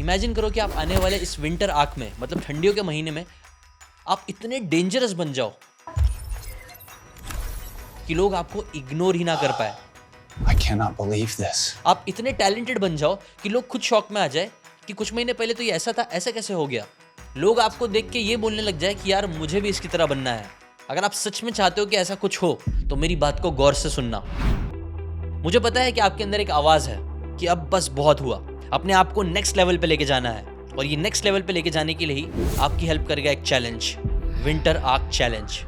Imagine करो कि आप आने वाले इस विंटर आर्क में, मतलब ठंडियों के महीने में, आप इतने डेंजरस बन जाओ कि लोग आपको इग्नोर ही ना कर पाए। I cannot believe this. आप इतने टैलेंटेड बन जाओ कि लोग खुद शॉक में आ जाए कि कुछ महीने पहले तो ये ऐसा था, ऐसा कैसे हो गया। लोग आपको देख के ये बोलने लग जाए कि यार मुझे भी इसकी तरह बनना है। अगर आप सच में चाहते हो कि ऐसा कुछ हो तो मेरी बात को गौर से सुनना। मुझे पता है कि आपके अंदर एक आवाज़ है कि अब बस बहुत हुआ, अपने आप को नेक्स्ट लेवल पे लेके जाना है। और ये नेक्स्ट लेवल पे लेके जाने के लिए ही आपकी हेल्प करेगा एक चैलेंज, विंटर आर्क चैलेंज।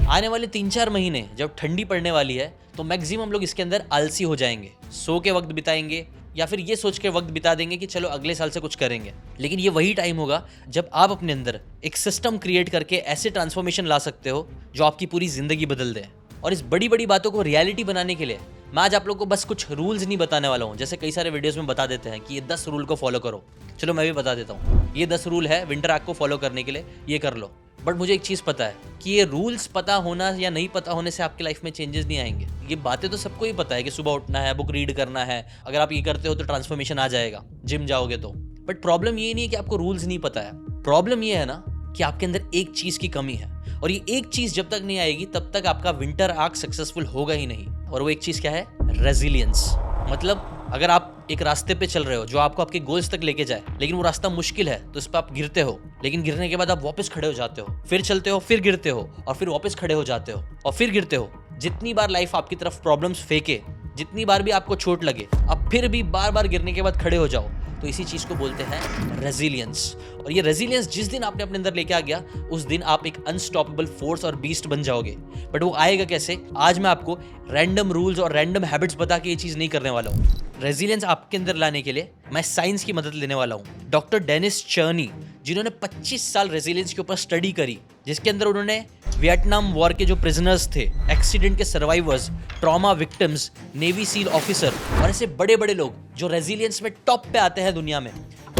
आने वाले 3-4 महीने जब ठंडी पड़ने वाली है तो मैक्सिमम लोग इसके अंदर आलसी हो जाएंगे, सो के वक्त बिताएंगे या फिर ये सोच के वक्त बिता देंगे कि चलो अगले साल से कुछ करेंगे। लेकिन ये वही टाइम होगा जब आप अपने अंदर एक सिस्टम क्रिएट करके ऐसे ट्रांसफॉर्मेशन ला सकते हो जो आपकी पूरी जिंदगी बदल दे। और इस बड़ी बड़ी बातों को रियलिटी बनाने के लिए मैं आज आप लोगों को बस कुछ रूल्स नहीं बताने वाला हूँ, जैसे कई सारे वीडियोस में बता देते हैं कि ये 10 रूल को फॉलो करो। चलो मैं भी बता देता हूँ, ये 10 रूल है विंटर आर्क को फॉलो करने के लिए, ये कर लो। बट मुझे एक चीज़ पता है कि ये रूल्स पता होना या नहीं पता होने से आपकी लाइफ में चेंजेस नहीं आएंगे। ये बातें तो सबको ही पता है कि सुबह उठना है, बुक रीड करना है, अगर आप ये करते हो तो ट्रांसफॉर्मेशन आ जाएगा, जिम जाओगे तो। बट प्रॉब्लम ये नहीं है कि आपको रूल्स नहीं पता है, प्रॉब्लम ये है ना कि आपके अंदर एक चीज़ की कमी है। और ये एक चीज़ जब तक नहीं आएगी तब तक आपका विंटर आर्क सक्सेसफुल होगा ही नहीं। और वो एक चीज़ क्या है? रेजिलियंस। मतलब अगर आप एक रास्ते पे चल रहे हो जो आपको आपके गोल्स तक लेके जाए, लेकिन वो रास्ता मुश्किल है तो इस पर आप गिरते हो, लेकिन गिरने के बाद आप वापस खड़े हो जाते हो, फिर चलते हो, फिर गिरते हो और फिर वापस खड़े हो जाते हो और फिर गिरते हो। जितनी बार लाइफ आपकी तरफ प्रॉब्लम्स फेंके, जितनी बार भी आपको चोट लगे, आप फिर भी बार बार गिरने के बाद खड़े हो जाओ, तो इसी चीज को बोलते हैं रेजिलियंस। और ये रेजिलियंस जिस दिन आपने अपने अंदर लेके आ गया, उस दिन आप एक अनस्टॉपेबल फोर्स और बीस्ट बन जाओगे। बट वो आएगा कैसे? आज मैं आपको रैंडम रूल्स और रैंडम हैबिट्स बता के ये चीज नहीं करने वाला हूँ। रेजिलियंस आपके अंदर लाने के लिए मैं साइंस की मदद लेने वाला हूँ। डॉक्टर डेनिस चर्नी, जिन्होंने 25 साल रेजिलियंस के ऊपर स्टडी करी, जिसके अंदर उन्होंने वियतनाम वॉर के जो प्रिजनर्स थे, एक्सीडेंट के survivors, trauma victims, navy seal officer और ऐसे बड़े बड़े लोग जो रेजिलियंस में टॉप पे आते हैं दुनिया में,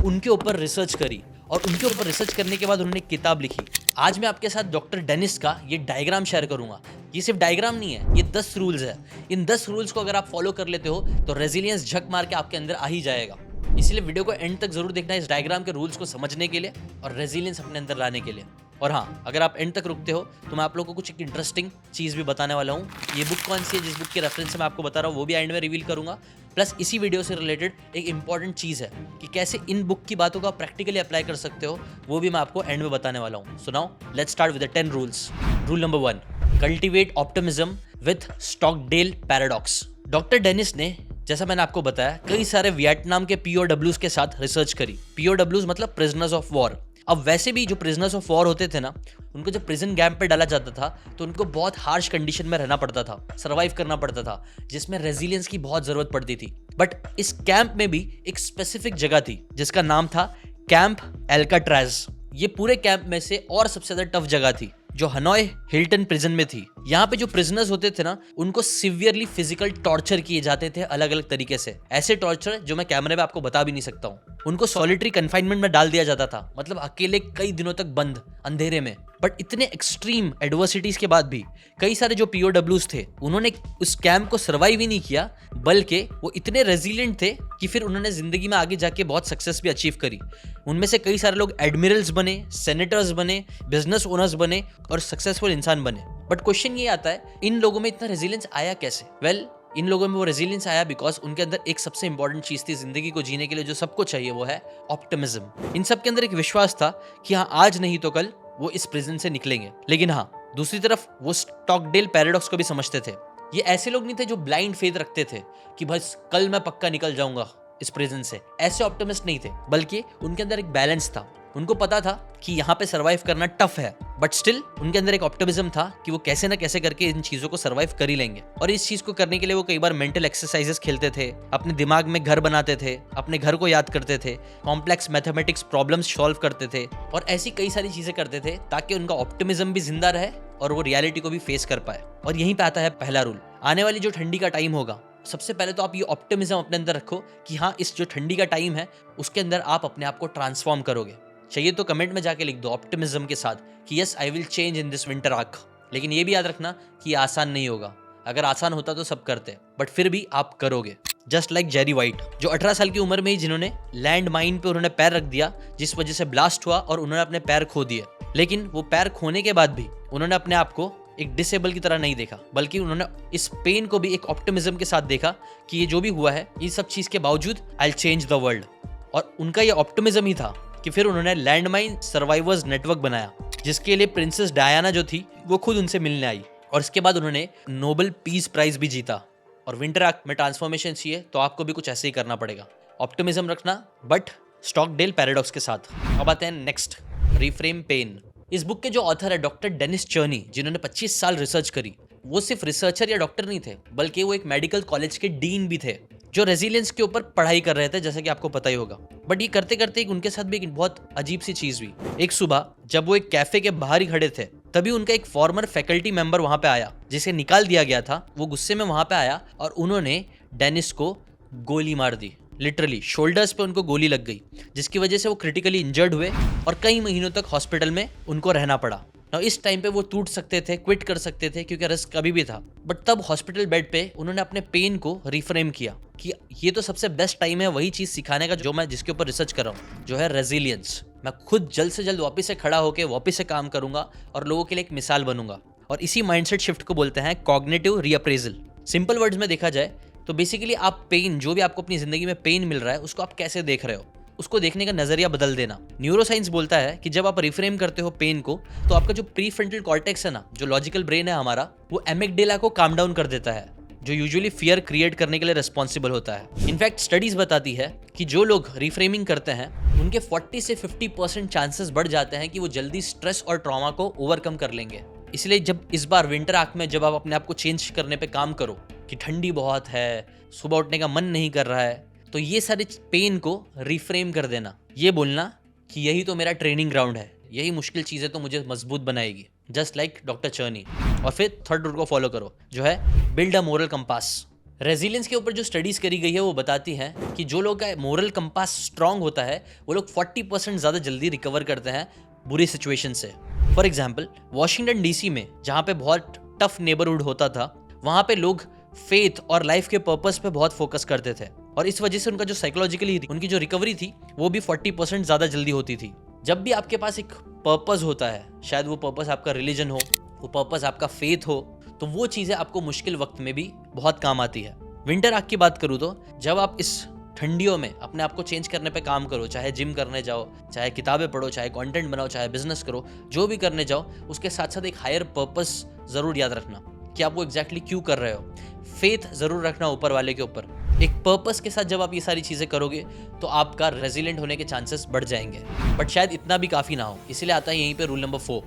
उनके ऊपर रिसर्च करी। और उनके ऊपर रिसर्च करने के बाद उन्होंने किताब लिखी। आज मैं आपके साथ डॉक्टर डेनिस का ये डायग्राम शेयर करूंगा। ये सिर्फ डायग्राम नहीं है, ये 10 रूल्स है। इन 10 रूल्स को अगर आप फॉलो कर लेते हो तो रेजिलियंस झक मार के आपके अंदर आ ही जाएगा। इसलिए वीडियो को एंड तक जरूर देखना, इस डायग्राम के रूल्स को समझने के लिए और रेजिलियंस अपने अंदर लाने के लिए। और हाँ, अगर आप एंड तक रुकते हो तो मैं आप लोगों को कुछ एक इंटरेस्टिंग चीज़ भी बताने वाला हूँ। ये बुक कौन सी है जिस बुक के रेफरेंस से मैं आपको बता रहा हूँ, वो भी एंड में रिवील करूँगा। प्लस इसी वीडियो से रिलेटेड एक इंपॉर्टेंट चीज़ है कि कैसे इन बुक की बातों को आप प्रैक्टिकली अप्लाई कर सकते हो, वो भी मैं आपको एंड में बताने वाला हूँ। So now let's start with the 10 rules. Rule number 1, cultivate optimism with Stockdale paradox. Doctor Dennis ने, जैसा मैंने आपको बताया, कई सारे वियतनाम के POWs के साथ रिसर्च करी। POWs मतलब प्रिजनर्स ऑफ वॉर। अब वैसे भी जो प्रिजनर्स ऑफ वॉर होते थे ना, उनको जब प्रिजन कैंप पे डाला जाता था तो उनको बहुत हार्श कंडीशन में रहना पड़ता था, सर्वाइव करना पड़ता था, जिसमें रेजिलियंस की बहुत जरूरत पड़ती थी। बट इस कैंप में भी एक स्पेसिफिक जगह थी जिसका नाम था कैंप एल्काट्राज। ये पूरे कैंप में से और सबसे ज्यादा टफ जगह थी, जो हनोई हिल्टन प्रिजन में थी। यहाँ पे जो प्रिजनर्स होते थे ना, उनको सिवियरली फिजिकल टॉर्चर किए जाते थे अलग अलग तरीके से। ऐसे टॉर्चर जो मैं कैमरे में आपको बता भी नहीं सकता हूँ। उनको सॉलिटरी कन्फाइनमेंट में डाल दिया जाता था, मतलब अकेले कई दिनों तक बंद अंधेरे में। बट इतने एक्सट्रीम एडवर्सिटीज के बाद भी कई सारे जो POWs थे, उन्होंने उस कैंप को सर्वाइव ही नहीं किया, बल्कि वो इतने रेजिलिएंट थे कि फिर उन्होंने जिंदगी में आगे जाके बहुत सक्सेस भी अचीव करी। उनमें से कई सारे लोग एडमिरल्स बने, सेनेटर्स बने, बिजनेस ओनर्स बने और सक्सेसफुल इंसान बने। बट क्वेश्चन ये आता है, इन लोगों में इतना रेजिलियंस आया कैसे? वेल, इन लोगों में वो रेजिलियंस आया बिकॉज उनके अंदर एक सबसे इंपॉर्टेंट चीज थी जिंदगी को जीने के लिए, जो सबको चाहिए, वो है ऑप्टिमिज्म। इन सब के अंदर एक विश्वास था कि हाँ, आज नहीं तो कल वो इस प्रिजन से निकलेंगे। लेकिन हाँ, दूसरी तरफ वो स्टॉकडेल पैराडॉक्स को भी समझते थे। ये ऐसे लोग नहीं थे जो ब्लाइंड फेथ रखते थे कि बस कल मैं पक्का निकल जाऊंगा इस प्रिजन से। ऐसे ऑप्टिमिस्ट नहीं थे, बल्कि उनके अंदर एक बैलेंस था। उनको पता था कि यहाँ पे सरवाइव करना टफ है, बट स्टिल उनके अंदर एक ऑप्टिमिज्म था कि वो कैसे ना कैसे करके इन चीजों को सरवाइव कर ही लेंगे। और इस चीज को करने के लिए वो कई बार मेंटल एक्सरसाइजेस खेलते थे, अपने दिमाग में घर बनाते थे, अपने घर को याद करते थे, कॉम्प्लेक्स मैथमेटिक्स प्रॉब्लम्स सॉल्व करते थे और ऐसी कई सारी चीजें करते थे ताकि उनका ऑप्टिमिज्म भी जिंदा रहे और वो रियलिटी को भी फेस कर पाए। और यहीं पे आता है पहला रूल। आने वाली जो ठंडी का टाइम होगा, सबसे पहले तो आप ये ऑप्टिमिज्म अपने अंदर रखो कि हाँ, इस जो ठंडी का टाइम है उसके अंदर आप अपने आप को ट्रांसफॉर्म करोगे। चाहिए तो कमेंट में जाके लिख दो ऑप्टिमिज्म के साथ कि yes, I will change in this winter arc. लेकिन ये भी याद रखना कि ये आसान नहीं होगा। अगर आसान होता तो सब करते, बट फिर भी आप करोगे। जस्ट लाइक जेरी वाइट, जो 18 साल की उम्र में ही जिन्होंने लैंड माइन पे उन्होंने पैर रख दिया, जिस वजह से ब्लास्ट हुआ और उन्होंने अपने पैर खो दिए। लेकिन वो पैर खोने के बाद भी उन्होंने अपने आप को एक डिसेबल की तरह नहीं देखा, बल्कि उन्होंने इस पेन को भी एक ऑप्टिमिज्म के साथ देखा कि ये जो भी हुआ है, ये सब चीज के बावजूद I will change the world. और उनका ये ऑप्टिमिज्म ही था कि फिर उन्होंने लैंडमाइन सर्वाइवर्स नेटवर्क बनाया, जिसके लिए प्रिंसेस डायना जो थी वो खुद उनसे मिलने आई, और इसके बाद उन्होंने नोबेल पीस प्राइज भी जीता। और विंटर आर्क में ट्रांसफॉर्मेशन चाहिए तो आपको भी कुछ ऐसे ही करना पड़ेगा, ऑप्टिमिज्म रखना बट स्टॉकडेल पैराडॉक्स के साथ। अब आते हैं नेक्स्ट, रिफ्रेम पेन। इस बुक के जो ऑथर है डॉक्टर डेनिस चर्नी, जिन्होंने 25 साल रिसर्च करी। वो सिर्फ रिसर्चर या डॉक्टर नहीं थे, बल्कि वो एक मेडिकल कॉलेज के डीन भी थे, जो रेजिलियंस के ऊपर पढ़ाई कर रहे थे, जैसे कि आपको पता ही होगा। बट ये करते करते उनके साथ भी एक बहुत अजीब सी चीज हुई। एक सुबह जब वो एक कैफे के बाहर ही खड़े थे, तभी उनका एक फॉर्मर फैकल्टी मेंबर वहां पे आया, जिसे निकाल दिया गया था। वो गुस्से में वहां पे आया और उन्होंने डेनिस को गोली मार दी। लिटरली शोल्डर्स पे उनको गोली लग गई, जिसकी वजह से वो क्रिटिकली इंजर्ड हुए और कई महीनों तक हॉस्पिटल में उनको रहना पड़ा। और इस टाइम पे वो टूट सकते थे, क्विट कर सकते थे, क्योंकि रिस्क कभी भी था। बट तब हॉस्पिटल बेड पे उन्होंने अपने पेन को रिफ्रेम किया कि ये तो सबसे बेस्ट टाइम है वही चीज सिखाने का जो मैं जिसके ऊपर रिसर्च कर रहा हूँ, जो है रेजिलियंस। मैं खुद जल्द से जल्द वापस से खड़ा होकर वापस से काम करूंगा और लोगों के लिए एक मिसाल बनूंगा। और इसी माइंडसेट शिफ्ट को बोलते हैं कॉग्निटिव रीअप्रेजल। सिंपल वर्ड्स में देखा जाए तो बेसिकली आप पेन, जो भी आपको अपनी जिंदगी में पेन मिल रहा है, उसको आप कैसे देख रहे हो, उसको देखने का नजरिया बदल देना। न्यूरोसाइंस बोलता है कि जब आप रिफ्रेम करते हो पेन को, तो आपका जो प्रीफ्रंटल कॉर्टेक्स है ना, जो लॉजिकल ब्रेन है हमारा, वो एमिगडाला को काम डाउन कर देता है, जो यूजुअली फियर क्रिएट करने के लिए रिस्पॉन्सिबल होता है। इनफैक्ट स्टडीज बताती है कि जो लोग रिफ्रेमिंग करते हैं, उनके 40 से 50% चांसेस बढ़ जाते हैं कि वो जल्दी स्ट्रेस और ट्रॉमा को ओवरकम कर लेंगे। इसलिए जब इस बार विंटर आर्क में जब आप अपने आप को चेंज करने पे काम करो कि ठंडी बहुत है, सुबह उठने का मन नहीं कर रहा है, तो ये सारे पेन को रिफ्रेम कर देना, ये बोलना कि यही तो मेरा ट्रेनिंग ग्राउंड है, यही मुश्किल चीज़ है तो मुझे मजबूत बनाएगी, जस्ट लाइक डॉक्टर चर्नी। और फिर थर्ड रूल को फॉलो करो, जो है build a moral compass. Resilience के ऊपर जो स्टडीज करी गई है वो बताती है कि जो लोग का मोरल कंपास स्ट्रांग होता है, वो लोग 40% ज़्यादा जल्दी रिकवर करते हैं बुरी सिचुएशन से। फॉर एग्जाम्पल, वॉशिंगटन डीसी में जहाँ पे बहुत टफ नेबरहुड होता था, वहाँ पे लोग फेथ और लाइफ के पर्पस पे बहुत फोकस करते थे, और इस वजह से उनका जो साइकोलॉजिकली उनकी जो रिकवरी थी वो भी 40% ज़्यादा जल्दी होती थी। जब भी आपके पास एक पर्पस होता है, शायद वो पर्पस आपका रिलीजन हो, वो पर्पस आपका फेथ हो, तो वो चीज़ें आपको मुश्किल वक्त में भी बहुत काम आती है। विंटर आर्क की बात करूँ तो जब आप इस ठंडियों में अपने आप को चेंज करने पे काम करो, चाहे जिम करने जाओ, चाहे किताबें पढ़ो, चाहे कंटेंट बनाओ, चाहे बिजनेस करो, जो भी करने जाओ, उसके साथ साथ एक हायर पर्पस ज़रूर याद रखना कि आप वो एग्जैक्टली क्यों कर रहे हो। फेथ ज़रूर रखना ऊपर वाले के ऊपर। एक पर्पस के साथ जब आप ये सारी चीज़ें करोगे तो आपका रेजिलेंट होने के चांसेस बढ़ जाएंगे। बट शायद इतना भी काफ़ी ना हो, इसीलिए आता है यहीं पे rule number 4,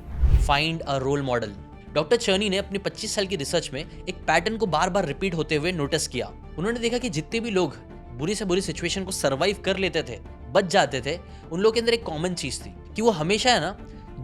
find a role model. Doctor Charney ने अपनी 25 साल की रिसर्च में एक पैटर्न को बार बार रिपीट होते हुए नोटिस किया। उन्होंने देखा कि जितने भी लोग बुरी से बुरी सिचुएशन को सर्वाइव कर लेते थे, बच जाते थे, उन लोगों के अंदर एक कॉमन चीज़ थी कि वो हमेशा है ना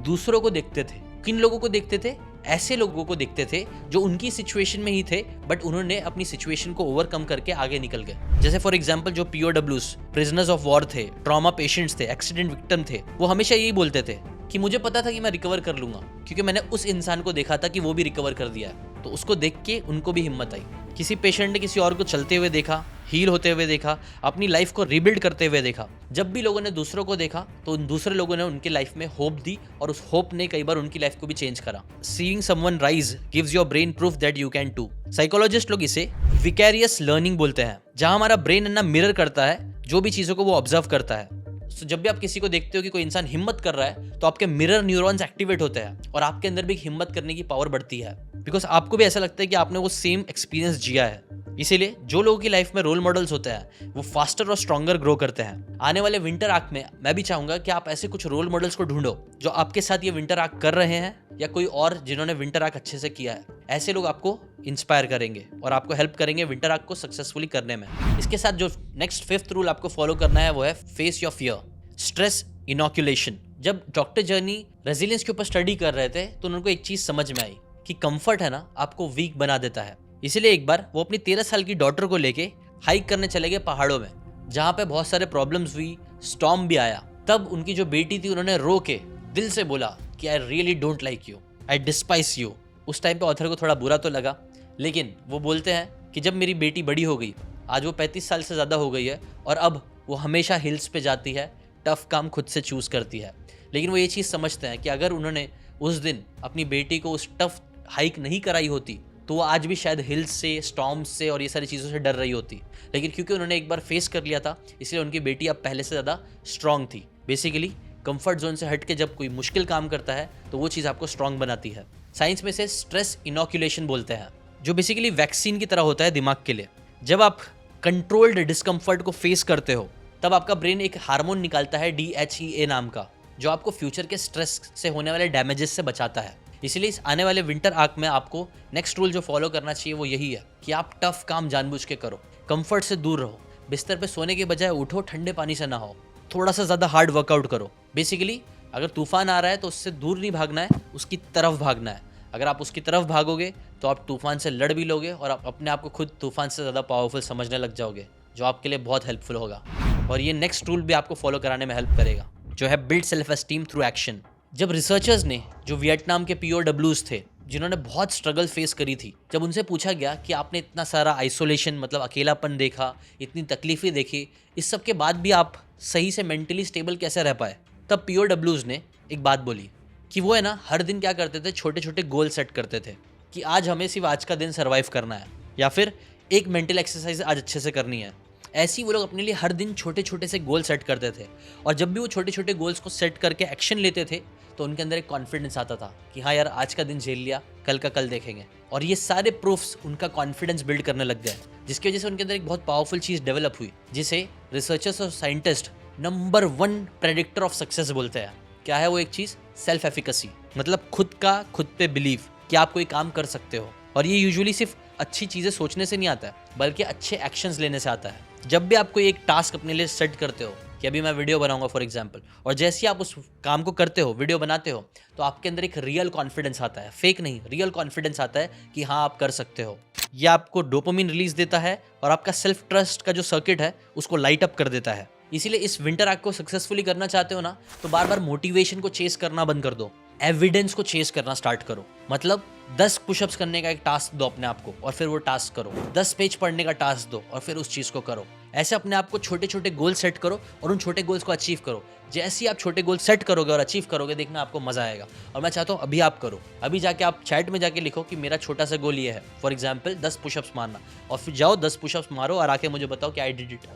दूसरों को देखते थे। किन लोगों को देखते थे? ऐसे लोगों को देखते थे जो उनकी सिचुएशन में ही थे, बट उन्होंने अपनी सिचुएशन को ओवरकम करके आगे निकल गए। जैसे फॉर एग्जांपल जो POWs, प्रिजनर्स ऑफ वॉर थे, ट्रॉमा पेशेंट्स थे, एक्सीडेंट विक्टिम थे, वो हमेशा यही बोलते थे कि मुझे पता था कि मैं रिकवर कर लूंगा, क्योंकि मैंने उस इंसान को देखा था कि वो भी रिकवर कर दिया है। तो उसको देख के उनको भी हिम्मत आई। किसी पेशेंट ने किसी और को चलते हुए देखा, हील होते हुए देखा, अपनी लाइफ को रिबिल्ड करते हुए देखा। जब भी लोगों ने दूसरों को देखा तो उन दूसरे लोगों ने उनकी लाइफ में होप दी, और उस होप ने कई बार उनकी लाइफ को भी चेंज करा। Seeing someone rise gives your brain proof that you can too. Psychologist लोग इसे विकैरियस लर्निंग बोलते हैं, जहां हमारा ब्रेन है ना मिरर करता है जो भी चीजों को वो ऑब्जर्व करता है। तो जब भी आप किसी को देखते हो कि कोई इंसान हिम्मत कर रहा है, तो आपके मिरर न्यूरॉन्स एक्टिवेट होते हैं और आपके अंदर भी हिम्मत करने की पावर बढ़ती है, बिकॉज आपको भी ऐसा लगता है कि आपने वो सेम एक्सपीरियंस जिया है। इसीलिए जो लोगों की लाइफ में रोल मॉडल्स होते हैं वो फास्टर और स्ट्रॉन्गर ग्रो करते हैं। आने वाले विंटर आर्क में मैं भी चाहूंगा कि आप ऐसे कुछ रोल मॉडल्स को ढूंढो जो आपके साथ ये विंटर आर्क कर रहे हैं, या कोई और जिन्होंने विंटर आर्क अच्छे से किया है। ऐसे लोग आपको इंस्पायर करेंगे और आपको हेल्प करेंगे विंटर आर्क को सक्सेसफुली करने में। इसके साथ जो नेक्स्ट 5th रूल आपको फॉलो करना है वो है face your fear, stress inoculation. जब डॉक्टर जर्नी रेजिलियंस के ऊपर स्टडी कर रहे थे तो उनको एक चीज समझ में आई कि कंफर्ट है ना आपको वीक बना देता है। इसीलिए एक बार वो अपनी 13 साल की डॉटर को लेके हाइक करने चले गए पहाड़ों में, जहाँ पे बहुत सारे प्रॉब्लम्स हुई, स्टॉर्म भी आया। तब उनकी जो बेटी थी उन्होंने रो के दिल से बोला कि I really don't like you, I despise you. उस टाइम पे ऑथर को थोड़ा बुरा तो लगा, लेकिन वो बोलते हैं कि जब मेरी बेटी बड़ी हो गई, आज वो 35 साल से ज़्यादा हो गई है और अब वो हमेशा हिल्स पे जाती है, टफ काम खुद से चूज़ करती है। लेकिन वो ये चीज़ समझते हैं कि अगर उन्होंने उस दिन अपनी बेटी को उस टफ हाइक नहीं कराई होती तो वो आज भी शायद हिल्स से, स्टॉर्म्स से और ये सारी चीज़ों से डर रही होती। लेकिन क्योंकि उन्होंने एक बार फेस कर लिया था, इसलिए उनकी बेटी अब पहले से ज़्यादा स्ट्रांग थी। बेसिकली कंफर्ट जोन से हट के जब कोई मुश्किल काम करता है तो वो चीज़ आपको स्ट्रांग बनाती है। साइंस में से स्ट्रेस इनोक्यूलेशन बोलते हैं, जो बेसिकली वैक्सीन की तरह होता है दिमाग के लिए। जब आप कंट्रोल्ड डिस्कम्फर्ट को फेस करते हो तब आपका ब्रेन एक हार्मोन निकालता है DHEA नाम का, जो आपको फ्यूचर के स्ट्रेस से होने वाले डैमेजेस से बचाता है। इसीलिए इस आने वाले विंटर आर्क में आपको नेक्स्ट रूल जो फॉलो करना चाहिए वो यही है कि आप टफ काम जानबूझ के करो, कंफर्ट से दूर रहो, बिस्तर पे सोने के बजाय उठो, ठंडे पानी से नहाओ, थोड़ा सा ज़्यादा हार्ड वर्कआउट करो। बेसिकली अगर तूफान आ रहा है तो उससे दूर नहीं भागना है, उसकी तरफ भागना है। अगर आप उसकी तरफ भागोगे तो आप तूफान से लड़ भी लोगे और आप अपने आप को खुद तूफान से ज़्यादा पावरफुल समझने लग जाओगे, जो आपके लिए बहुत हेल्पफुल होगा। और ये नेक्स्ट रूल भी आपको फॉलो कराने में हेल्प करेगा, जो है build self esteem through action. जब रिसर्चर्स ने, जो वियतनाम के POWs थे, जिन्होंने बहुत स्ट्रगल फेस करी थी, जब उनसे पूछा गया कि आपने इतना सारा आइसोलेशन मतलब अकेलापन देखा, इतनी तकलीफ़ें देखी, इस सब के बाद भी आप सही से मेंटली स्टेबल कैसे रह पाए, तब POWs ने एक बात बोली कि वो है ना हर दिन क्या करते थे, छोटे छोटे गोल सेट करते थे कि आज हमें सिर्फ आज का दिन सर्वाइव करना है, या फिर एक मेंटल एक्सरसाइज आज अच्छे से करनी है। ऐसे ही वो लोग अपने लिए हर दिन छोटे छोटे से गोल सेट करते थे और जब भी वो छोटे छोटे गोल्स को सेट करके एक्शन लेते थे तो उनके अंदर एक कॉन्फिडेंस आता था कि हाँ यार, आज का दिन झेल लिया, कल का कल देखेंगे। और ये सारे प्रूफ्स उनका कॉन्फिडेंस बिल्ड करने लग गए, जिसकी वजह से उनके अंदर एक बहुत पावरफुल चीज़ डेवलप हुई, जिसे रिसर्चर्स और scientist number 1 predictor of success बोलते हैं। क्या है वो एक चीज़? सेल्फ एफिकेसी, मतलब खुद पे बिलीव कि आप कोई काम कर सकते हो। और ये यूजुअली सिर्फ अच्छी चीज़ें सोचने से नहीं आता है, बल्कि अच्छे एक्शंस लेने से आता है। जब भी आप कोई एक टास्क अपने लिए सेट करते हो कि अभी मैं वीडियो बनाऊंगा फॉर एग्जांपल, और जैसे ही आप उस काम को करते हो, वीडियो बनाते हो, तो आपके अंदर एक रियल कॉन्फिडेंस आता है, फेक नहीं, रियल कॉन्फिडेंस आता है कि हाँ आप कर सकते हो। ये आपको डोपामिन रिलीज देता है और आपका सेल्फ ट्रस्ट का जो सर्किट है उसको लाइट अप कर देता है। इसीलिए इस विंटर आर्क को सक्सेसफुली करना चाहते हो ना, तो बार बार मोटिवेशन को चेस करना बंद कर दो, एविडेंस को चेस करना स्टार्ट करो। मतलब 10 पुशअप्स करने का एक टास्क दो अपने आप को और फिर वो टास्क करो, 10 पेज पढ़ने का टास्क दो और फिर उस चीज़ को करो। ऐसे अपने आप को छोटे छोटे गोल सेट करो और उन छोटे गोल्स को अचीव करो। जैसे ही आप छोटे गोल सेट करोगे और अचीव करोगे, देखना आपको मजा आएगा। और मैं चाहता हूँ अभी आप करो, अभी जाके आप चैट में जाके लिखो कि मेरा छोटा सा गोल ये है, फॉर एग्जाम्पल 10 पुशअप्स मारना, और फिर जाओ 10 पुशअप्स मारो और आके मुझे बताओ कि आई डिड इट।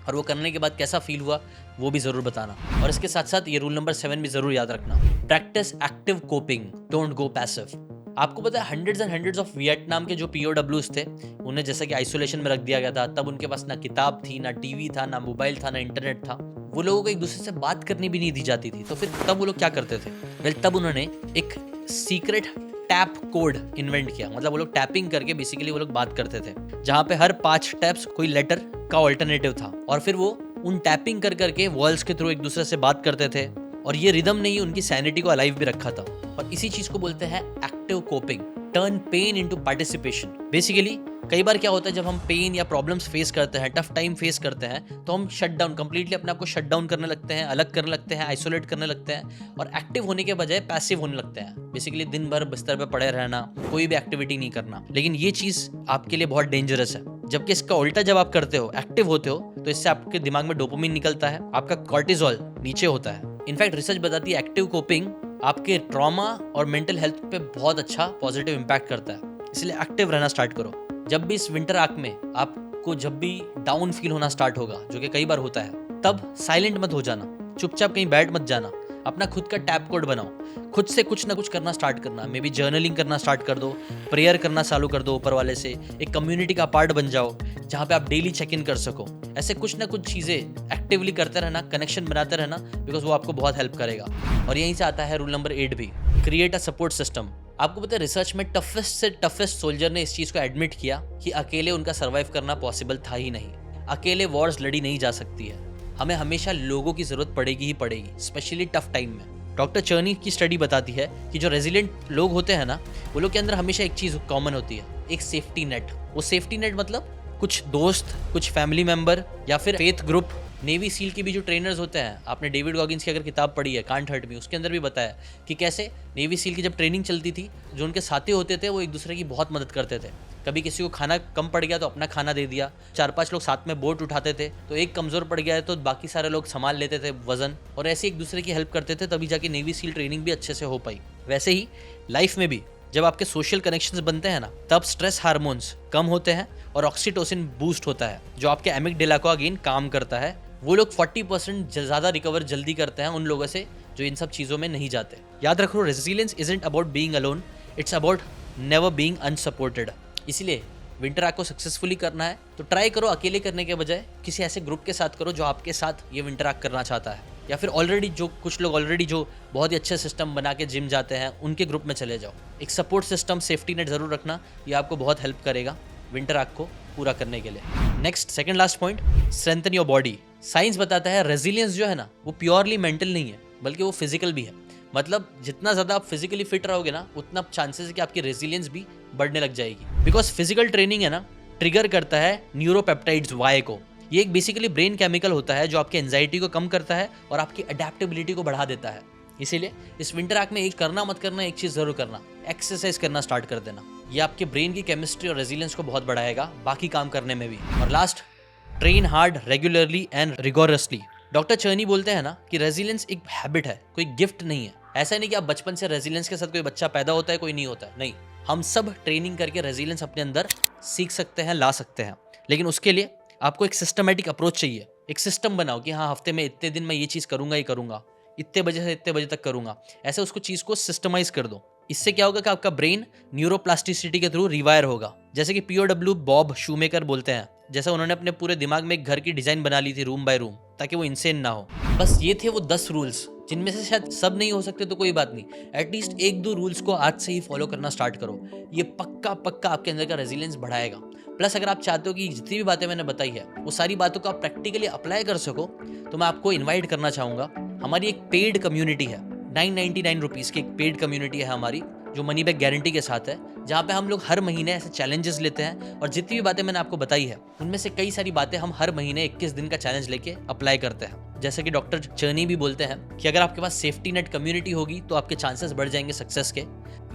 और वो करने के बाद कैसा फील हुआ वो भी ज़रूर बताना। और इसके साथ साथ ये रूल नंबर 7 भी ज़रूर याद रखना, practice active coping, don't go passive. आपको पता है hundreds and hundreds of Vietnam के जो POWs थे, उन्हें जैसे कि आइसोलेशन में रख दिया गया था, तब उनके पास ना किताब थी, ना टीवी था, ना मोबाइल था, ना इंटरनेट था। वो लोगों को एक दूसरे से बात करनी भी नहीं दी जाती थी। तो फिर तब वो लोग क्या करते थे? वेल, तब उन्होंने एक सीक्रेट टैप कोड इन्वेंट किया। मतलब वो लोग टैपिंग करके बेसिकली वो लोग बात करते थे, जहाँ पे हर 5 टैप्स कोई लेटर का ऑल्टरनेटिव था, और फिर वो उन टैपिंग कर करके वॉल्स के थ्रू एक दूसरे से बात करते थे। और ये रिदम ने ही उनकी सैनिटी को अलाइव भी रखा था। और इसी चीज को बोलते हैं active coping, turn pain into participation. Basically कई बार क्या होता है, जब हम पेन या प्रॉब्लम्स फेस करते हैं, टफ टाइम फेस करते हैं, तो हम शट डाउन, कंप्लीटली अपने आप को शट डाउन करने लगते हैं, अलग करने लगते हैं, आइसोलेट करने लगते हैं और एक्टिव होने के बजाय पैसिव होने लगते हैं। बेसिकली दिन भर बिस्तर पे पड़े रहना, कोई भी एक्टिविटी नहीं करना। लेकिन ये चीज आपके लिए बहुत डेंजरस है, जबकि इसका उल्टा जब आप करते हो, एक्टिव होते हो, तो इससे आपके दिमाग में डोपामिन निकलता है, आपका कॉर्टिसोल नीचे होता है। इनफैक्ट रिसर्च बताती है एक्टिव कोपिंग आपके ट्रॉमा और मेंटल हेल्थ पे बहुत अच्छा पॉजिटिव इम्पैक्ट करता है। इसलिए एक्टिव रहना स्टार्ट करो। जब भी इस विंटर आर्क में आपको जब भी डाउन फील होना स्टार्ट होगा, जो कि कई बार होता है, तब साइलेंट मत हो जाना, चुपचाप कहीं बैठ मत जाना, अपना खुद का टैप कोड बनाओ, खुद से कुछ ना कुछ करना स्टार्ट करना। मे बी जर्नलिंग करना स्टार्ट कर दो, प्रेयर करना चालू कर दो ऊपर वाले से, एक कम्युनिटी का पार्ट बन जाओ जहाँ पे आप डेली चेक इन कर सको। ऐसे कुछ ना कुछ चीज़ें एक्टिवली करते रहना, कनेक्शन बनाते रहना, बिकॉज वो आपको बहुत हेल्प करेगा। और यहीं से आता है रूल नंबर 8 भी, क्रिएट अ सपोर्ट सिस्टम। आपको पता है रिसर्च में टफेस्ट से टफेस्ट सोल्जर ने इस चीज़ को एडमिट किया कि अकेले उनका सर्वाइव करना पॉसिबल था ही नहीं। अकेले वॉर्स लड़ी नहीं जा सकती है, हमें हमेशा लोगों की जरूरत पड़ेगी ही पड़ेगी, स्पेशली टफ टाइम में। डॉक्टर चर्नी की स्टडी बताती है कि जो रेजिलिएंट लोग होते हैं ना, वो लोग के अंदर हमेशा एक चीज़ कॉमन होती है, एक सेफ्टी नेट। वो सेफ्टी नेट मतलब कुछ दोस्त, कुछ फैमिली मेम्बर या फिर फेथ ग्रुप नेवी सील के भी जो ट्रेनर्स होते हैं, आपने डेविड गॉगिन्स की अगर किताब पढ़ी है कांट हर्ट मी, उसके अंदर भी बताया कि कैसे नेवी सील की जब ट्रेनिंग चलती थी, जो उनके साथी होते थे वो एक दूसरे की बहुत मदद करते थे। कभी किसी को खाना कम पड़ गया तो अपना खाना दे दिया, 4-5 लोग साथ में बोट उठाते थे, तो एक कमज़ोर पड़ गया है तो बाकी सारे लोग संभाल लेते थे वजन, और ऐसे एक दूसरे की हेल्प करते थे, तभी जाके नेवी सील ट्रेनिंग भी अच्छे से हो पाई। वैसे ही लाइफ में भी जब आपके सोशल कनेक्शंस बनते हैं ना, तब स्ट्रेस हार्मोन्स कम होते हैं और ऑक्सीटोसिन बूस्ट होता है, जो आपके एमिगडाला को अगेन काम करता है। वो लोग 40% ज़्यादा रिकवर जल्दी करते हैं उन लोगों से जो इन सब चीज़ों में नहीं जाते। याद रखो, resilience isn't about being alone, it's about never being unsupported. इसलिए विंटर आर्क को सक्सेसफुली करना है तो ट्राई करो अकेले करने के बजाय किसी ऐसे ग्रुप के साथ करो जो आपके साथ ये विंटर आर्क करना चाहता है, या फिर ऑलरेडी जो कुछ लोग ऑलरेडी जो बहुत ही अच्छे सिस्टम बना के जिम जाते हैं उनके ग्रुप में चले जाओ। एक सपोर्ट सिस्टम, सेफ्टी नेट ज़रूर रखना, ये आपको बहुत हेल्प करेगा विंटर आर्क को पूरा करने के लिए। Next, second last point, strengthen your body. Science बताता है रेजिलियंस जो है ना, वो प्योरली मेंटल नहीं है बल्कि वो फिजिकल भी है। मतलब जितना ज़्यादा आप फिजिकली फिट रहोगे ना, उतना चांसेस है कि आपकी रेजिलियंस भी बढ़ने लग जाएगी। बिकॉज फिजिकल ट्रेनिंग है ना, ट्रिगर करता है न्यूरोपेप्टाइड्स वाई को। ये एक बेसिकली ब्रेन केमिकल होता है जो आपकी एंजाइटी को कम करता है और आपकी अडेप्टेबिलिटी को बढ़ा देता है। इसीलिए इस विंटर आर्क में एक करना मत करना, एक चीज़ ज़रूर करना, एक्सरसाइज करना स्टार्ट कर देना। ये आपके ब्रेन की केमिस्ट्री और रेजिलियंस को बहुत बढ़ाएगा बाकी काम करने में भी। और last, train hard, regularly and rigorously. Doctor चर्नी बोलते हैं ना कि रेजिलियंस एक हैबिट है, कोई गिफ्ट नहीं है। ऐसा नहीं कि आप बचपन से रेजिलियंस के साथ कोई बच्चा पैदा होता है कोई नहीं होता है, नहीं। हम सब ट्रेनिंग करके रेजिलियंस अपने अंदर सीख सकते हैं, ला सकते हैं, लेकिन उसके लिए आपको एक सिस्टमेटिक अप्रोच चाहिए। एक सिस्टम बनाओ कि हाँ, हफ्ते में इतने दिन मैं ये चीज़ करूँगा ही करूँगा, इतने बजे से इतने बजे तक करूँगा, ऐसे उसको चीज़ को सिस्टमाइज कर दो। इससे क्या होगा कि आपका ब्रेन न्यूरोप्लास्टिसिटी के थ्रू रिवायर होगा। जैसे कि POW बॉब शूमेकर बोलते हैं, जैसे उन्होंने अपने पूरे दिमाग में एक घर की डिज़ाइन बना ली थी रूम बाय रूम, ताकि वो इनसेन ना हो। बस ये थे वो 10 रूल्स, जिनमें से शायद सब नहीं हो सकते तो कोई बात नहीं, एटलीस्ट 1-2 रूल्स को आज से ही फॉलो करना स्टार्ट करो। ये पक्का पक्का आपके अंदर का रेजिलियंस बढ़ाएगा। प्लस अगर आप चाहते हो कि जितनी भी बातें मैंने बताई है वो सारी बातों को आप प्रैक्टिकली अप्लाई कर सको, तो मैं आपको इन्वाइट करना चाहूँगा। हमारी एक पेड कम्युनिटी है, 999 रुपीज़ की एक पेड कम्युनिटी है हमारी, जो मनी बैक गारंटी के साथ है, जहाँ पे हम लोग हर महीने ऐसे चैलेंजेस लेते हैं और जितनी भी बातें मैंने आपको बताई है उनमें से कई सारी बातें हम हर महीने 21 दिन का चैलेंज लेके अप्लाई करते हैं। जैसे कि डॉक्टर चर्नी भी बोलते हैं कि अगर आपके पास सेफ्टी नेट कम्युनिटी होगी तो आपके चांसेस बढ़ जाएंगे सक्सेस के।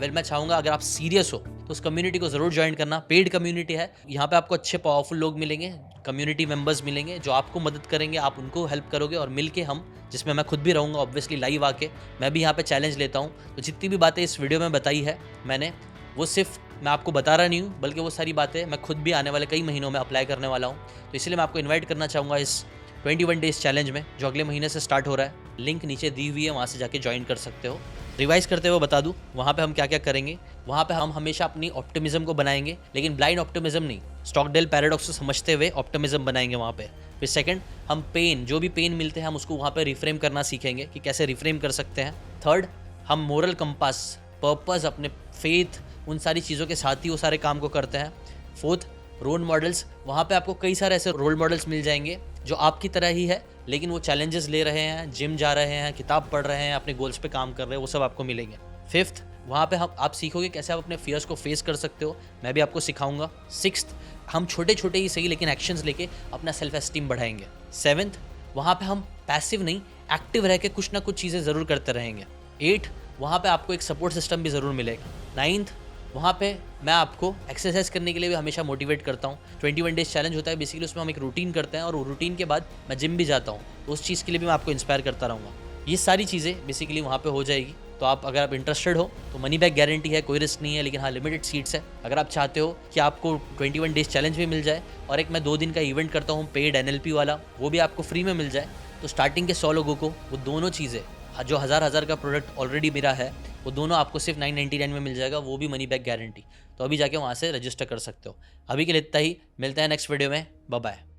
मैं चाहूँगा अगर आप सीरियस हो तो उस कम्युनिटी को ज़रूर ज्वाइन करना। पेड कम्युनिटी है, यहाँ पे आपको अच्छे पावरफुल लोग मिलेंगे, कम्युनिटी मेंबर्स मिलेंगे जो आपको मदद करेंगे, आप उनको हेल्प करोगे, और मिलके हम, जिसमें मैं खुद भी रहूँगा ऑब्वियसली लाइव आके, मैं भी यहाँ पे चैलेंज लेता हूँ। तो जितनी भी बातें इस वीडियो में बताई है मैंने, वो सिर्फ मैं आपको बता रहा नहीं हूँ, बल्कि वो सारी बातें मैं खुद भी आने वाले कई महीनों में अप्लाई करने वाला हूँ। तो इसलिए मैं आपको इन्वाइट करना चाहूँगा इस 21 डेज चैलेंज में, जो अगले महीने से स्टार्ट हो रहा है। लिंक नीचे दी हुई है, वहाँ से जाके ज्वाइन कर सकते हो। रिवाइज करते हुए बता दूँ, वहाँ पे हम क्या क्या करेंगे। वहाँ पे हम हमेशा अपनी ऑप्टिमिज्म को बनाएंगे, लेकिन ब्लाइंड ऑप्टिमिज्म नहीं, स्टॉकडेल पैराडॉक्स को समझते हुए ऑप्टिमिज्म बनाएंगे वहाँ पे। फिर सेकंड, हम पेन, जो भी पेन मिलते हैं हम उसको वहाँ पे रिफ्रेम करना सीखेंगे कि कैसे रिफ्रेम कर सकते हैं। थर्ड, हम मोरल कंपास, पर्पस, अपने फेथ, उन सारी चीज़ों के साथ ही वो सारे काम को करते हैं। फोर्थ, रोल मॉडल्स, वहाँ पे आपको कई सारे ऐसे रोल मॉडल्स मिल जाएंगे जो आपकी तरह ही है, लेकिन वो चैलेंजेस ले रहे हैं, जिम जा रहे हैं, किताब पढ़ रहे हैं, अपने गोल्स पे काम कर रहे हैं, वो सब आपको मिलेंगे। फिफ्थ, वहाँ पे आप सीखोगे कैसे आप अपने फियर्स को फेस कर सकते हो, मैं भी आपको सिखाऊंगा। सिक्स्थ, हम छोटे छोटे ही सही लेकिन एक्शंस लेके अपना सेल्फ एस्टीम बढ़ाएंगे। सेवन्थ, वहाँ पे हम पैसिव नहीं, एक्टिव रह के कुछ ना कुछ चीज़ें ज़रूर करते रहेंगे। 8, वहाँ पे आपको एक सपोर्ट सिस्टम भी ज़रूर मिलेगा। 9th, वहाँ पे मैं आपको एक्सरसाइज करने के लिए भी हमेशा मोटिवेट करता हूँ। 21 डेज चैलेंज होता है, बेसिकली उसमें हम एक रूटीन करते हैं और रूटीन के बाद मैं जिम भी जाता हूँ, तो उस चीज़ के लिए भी मैं आपको इंस्पायर करता रहूँगा। ये सारी चीज़ें बेसिकली वहाँ पे हो जाएगी। तो अगर आप इंटरेस्टेड हो तो मनी बैक गारंटी है, कोई रिस्क नहीं है, लेकिन हाँ लिमिटेड सीट्स है। अगर आप चाहते हो कि आपको 21 डेज चैलेंज भी मिल जाए और एक मैं 2 दिन का इवेंट करता हूँ पेड NLP वाला, वो भी आपको फ्री में मिल जाए, तो स्टार्टिंग के 100 लोगों को वो दोनों चीज़ें, जो हज़ार का प्रोडक्ट ऑलरेडी मेरा है, वो दोनों आपको सिर्फ 999 में मिल जाएगा, वो भी मनी बैक गारंटी। तो अभी जाके वहाँ से रजिस्टर कर सकते हो। अभी के लिए इतना ही, मिलते हैं नेक्स्ट वीडियो में, बाय बाय।